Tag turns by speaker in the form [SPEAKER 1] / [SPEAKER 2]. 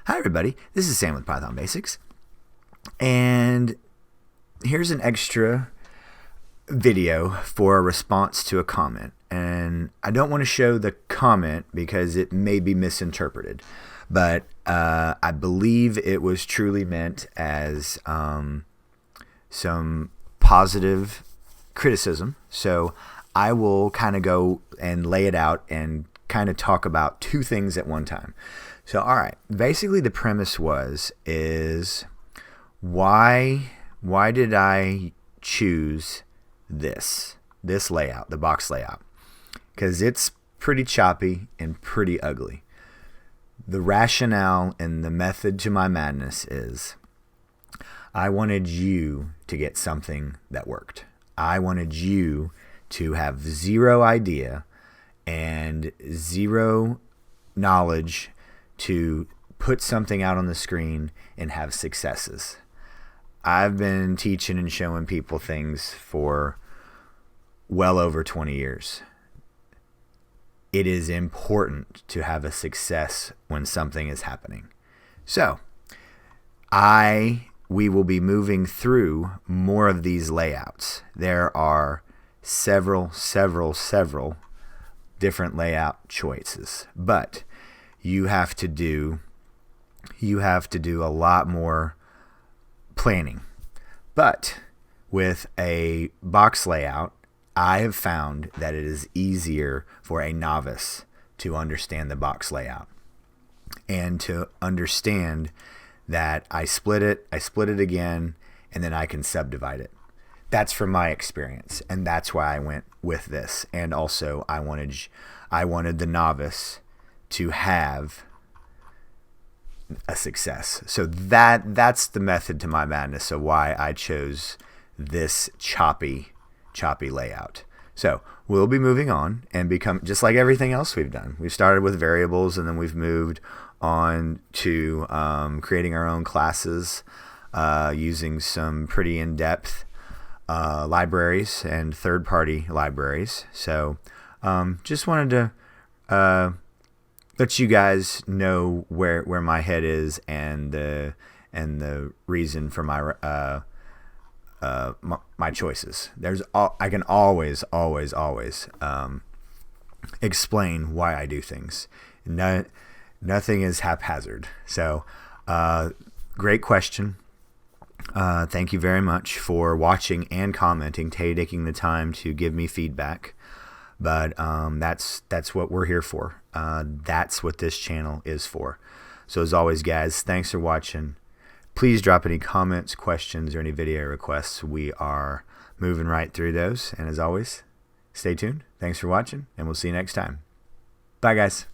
[SPEAKER 1] Hi everybody, this is Sam with Python Basics, and here's an extra video for a response to a comment. And I don't want to show the comment because it may be misinterpreted, but I believe it was truly meant as some positive criticism. So I will kind of go and lay it out and kind of talk about two things at one time. So, all right, basically the premise is why did I choose this layout, the box layout? Because it's pretty choppy and pretty ugly. The rationale and the method to my madness is I wanted you to get something that worked. I wanted you to have zero idea and zero knowledge to put something out on the screen and have successes. I've been teaching and showing people things for well over 20 years. It is important to have a success when something is happening. So, we will be moving through more of these layouts. There are several different layout choices, but you have to do a lot more planning. But with a box layout, I have found that it is easier for a novice to understand the box layout and to understand that I split it again, and then I can subdivide it. That's from my experience, and that's why I went with this. And also I wanted the novice to have a success. So that's the method to my madness. So why I chose this choppy layout. So we'll be moving on and become just like everything else we've done. We've started with variables, and then we've moved on to creating our own classes using some pretty in-depth libraries and third-party libraries. So just wanted to let you guys know where my head is and the reason for my choices. I can always explain why I do things. Nothing is haphazard. So great question. Thank you very much for watching and commenting, taking the time to give me feedback. But that's what we're here for. That's what this channel is for. So as always, guys, thanks for watching. Please drop any comments, questions, or any video requests. We are moving right through those. And as always, stay tuned. Thanks for watching, and we'll see you next time. Bye, guys.